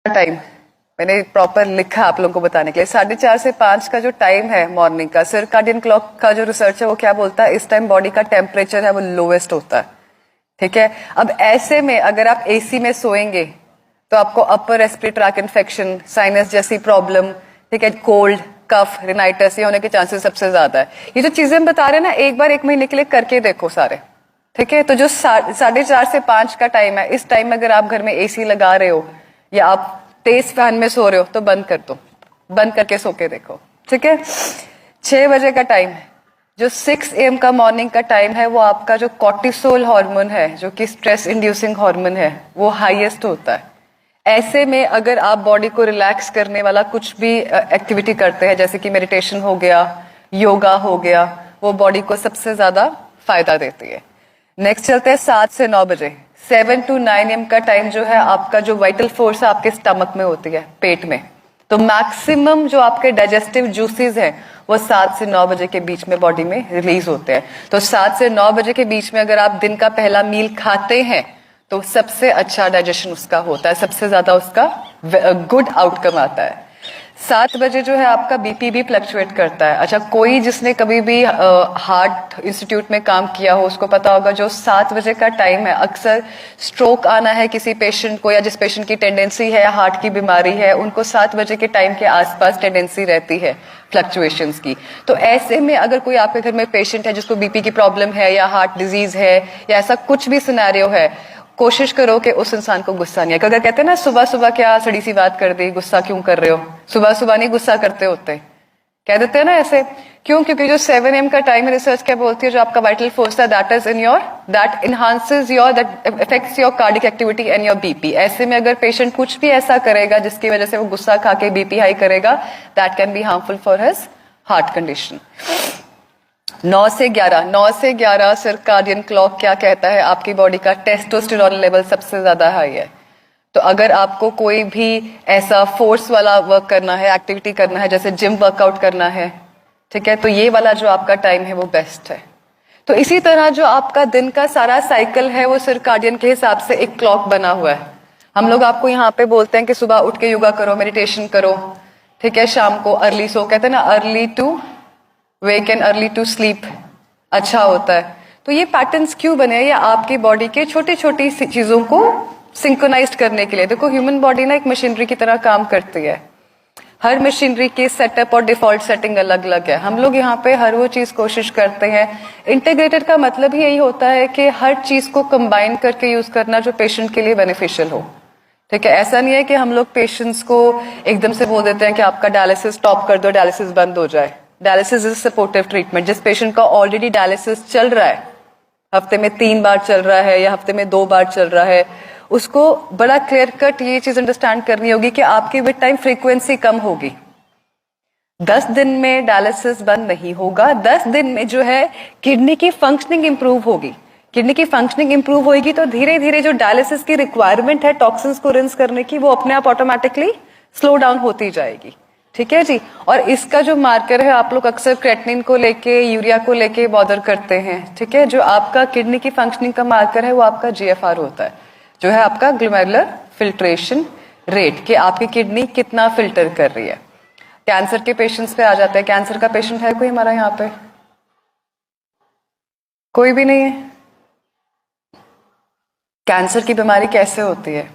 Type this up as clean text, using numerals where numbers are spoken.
Time मैंने proper लिखा आप लोगों को बताने के लिए 4:30 से 5 का जो टाइम है मॉर्निंग का, सर्काडियन क्लॉक का जो रिसर्च है वो क्या बोलता है, इस टाइम बॉडी का टेम्परेचर है वो लोवेस्ट होता है। ठीक है, अब ऐसे में अगर आप एसी में सोएंगे तो आपको upper respiratory tract infection, sinus जैसी प्रॉब्लम, ठीक है, कोल्ड, कफ, रिनाइटिस ये होने के चांसेस सबसे ज्यादा है। ये जो चीजें हम बता रहे हैं ना, एक बार 1 महीने के लिए करके देखो सारे। ठीक है, तो जो 4:30 से 5 का टाइम है, इस टाइम में अगर आप घर में एसी लगा रहे हो या आप तेज फैन में सो रहे हो तो बंद कर दो, बंद करके सो के देखो। ठीक है, 6 बजे का टाइम है, जो 6 AM का मॉर्निंग का टाइम है, वो आपका जो कॉर्टिसोल हार्मोन है, जो कि स्ट्रेस इंड्यूसिंग हार्मोन है, वो हाईएस्ट होता है। ऐसे में अगर आप बॉडी को रिलैक्स करने वाला कुछ भी एक्टिविटी करते हैं, जैसे कि मेडिटेशन हो गया, योगा हो गया, वो बॉडी को सबसे ज्यादा फायदा देती है। नेक्स्ट चलते हैं 7 से 9 बजे। 7 to 9 AM का टाइम जो है आपका जो वाइटल फोर्स है आपके स्टमक में होती है, पेट में। तो मैक्सिमम जो आपके डाइजेस्टिव जूसेस हैं वो 7 से 9 बजे के बीच में बॉडी में रिलीज होते हैं। तो 7 से 9 बजे के बीच में अगर आप दिन का पहला मील खाते हैं तो सबसे अच्छा डाइजेशन उसका होता है, सबसे ज्यादा उसका गुड आउटकम आता है। 7 बजे जो है आपका बीपी भी फ्लक्चुएट करता है। अच्छा, कोई जिसने कभी भी हार्ट इंस्टीट्यूट में काम किया हो उसको पता होगा, जो 7 बजे का टाइम है, अक्सर स्ट्रोक आना है किसी पेशेंट को, या जिस पेशेंट की टेंडेंसी है हार्ट की बीमारी है, उनको 7 बजे के टाइम के आसपास टेंडेंसी रहती है फ्लक्चुएशंस की। तो ऐसे में अगर कोई आपके घर में पेशेंट है जिसको बीपी की प्रॉब्लम है या हार्ट डिजीज है या ऐसा कुछ भी सिनेरियो है, कोशिश करो कि उस इंसान को गुस्सा नहीं है। अगर कहते हैं ना सुबह सुबह क्या सड़ी सी बात कर दी, गुस्सा क्यों कर रहे हो, सुबह सुबह नहीं गुस्सा करते होते, कह देते हैं ना ऐसे, क्यों? क्योंकि जो 7 AM का टाइम है, रिसर्च क्या बोलती है, जो आपका वाइटल फोर्स है that is in your, that enhances your, that affects your cardiac activity and your BP. ऐसे में अगर पेशेंट कुछ भी ऐसा करेगा जिसकी वजह से वो गुस्सा खा के बीपी हाई करेगा, that can be harmful for his heart condition. 9 से 11 सर्काडियन क्लॉक क्या कहता है, आपकी बॉडी का टेस्टोस्टेरोन लेवल सबसे ज्यादा हाई है। तो अगर आपको कोई भी ऐसा फोर्स वाला वर्क करना है, एक्टिविटी करना है, जैसे जिम वर्कआउट करना है, ठीक है, तो ये वाला जो आपका टाइम है वो बेस्ट है। तो इसी तरह जो आपका दिन का सारा साइकिल है वो सर्काडियन के हिसाब से एक क्लॉक बना हुआ है। हम लोग आपको यहाँ पे बोलते हैं कि सुबह उठ के योगा करो, मेडिटेशन करो, ठीक है, शाम को अर्ली सो, कहते हैं ना early to wake and early to sleep अच्छा होता है। तो ये पैटर्न्स क्यों बने, ये आपकी बॉडी के छोटी छोटी चीजों को सिंक्रोनाइज करने के लिए। देखो, ह्यूमन बॉडी ना एक मशीनरी की तरह काम करती है। हर मशीनरी के सेटअप और डिफॉल्ट सेटिंग अलग अलग है। हम लोग यहाँ पे हर वो चीज कोशिश करते हैं। इंटीग्रेटेड का मतलब ही यही होता है कि हर चीज को कंबाइन करके यूज करना जो पेशेंट के लिए बेनिफिशियल हो। ठीक है, ऐसा नहीं है कि हम लोग पेशेंट्स को एकदम से बोल देते हैं कि आपका डायलिसिस स्टॉप कर दो, डायलिसिस बंद हो जाए। Dialysis is supportive treatment. जिस पेशेंट का ऑलरेडी डायलिसिस चल रहा है, हफ्ते में 3 बार चल रहा है या हफ्ते में 2 बार चल रहा है, उसको बड़ा क्लियर कट ये चीज अंडरस्टैंड करनी होगी कि आपकी विद टाइम फ्रीक्वेंसी कम होगी। 10 दिन में डायलिसिस बंद नहीं होगा। 10 दिन में जो है किडनी की फंक्शनिंग इंप्रूव होगी। किडनी की फंक्शनिंग इंप्रूव होगी तो धीरे धीरे जो डायलिसिस की रिक्वायरमेंट है टॉक्सिन्स को रिंस करने की, वो अपने आप ऑटोमेटिकली स्लो डाउन होती जाएगी। ठीक है जी। और इसका जो मार्कर है, आप लोग अक्सर क्रेटिनिन को लेके, यूरिया को लेके बॉदर करते हैं। ठीक है, जो आपका किडनी की फंक्शनिंग का मार्कर है वो आपका GFR होता है, जो है आपका ग्लोमेरुलर फिल्ट्रेशन रेट, कि आपकी किडनी कितना फिल्टर कर रही है। कैंसर के पेशेंट्स पे आ जाते हैं। कैंसर का पेशेंट है कोई हमारा यहाँ पे? कोई भी नहीं है। कैंसर की बीमारी कैसे होती है?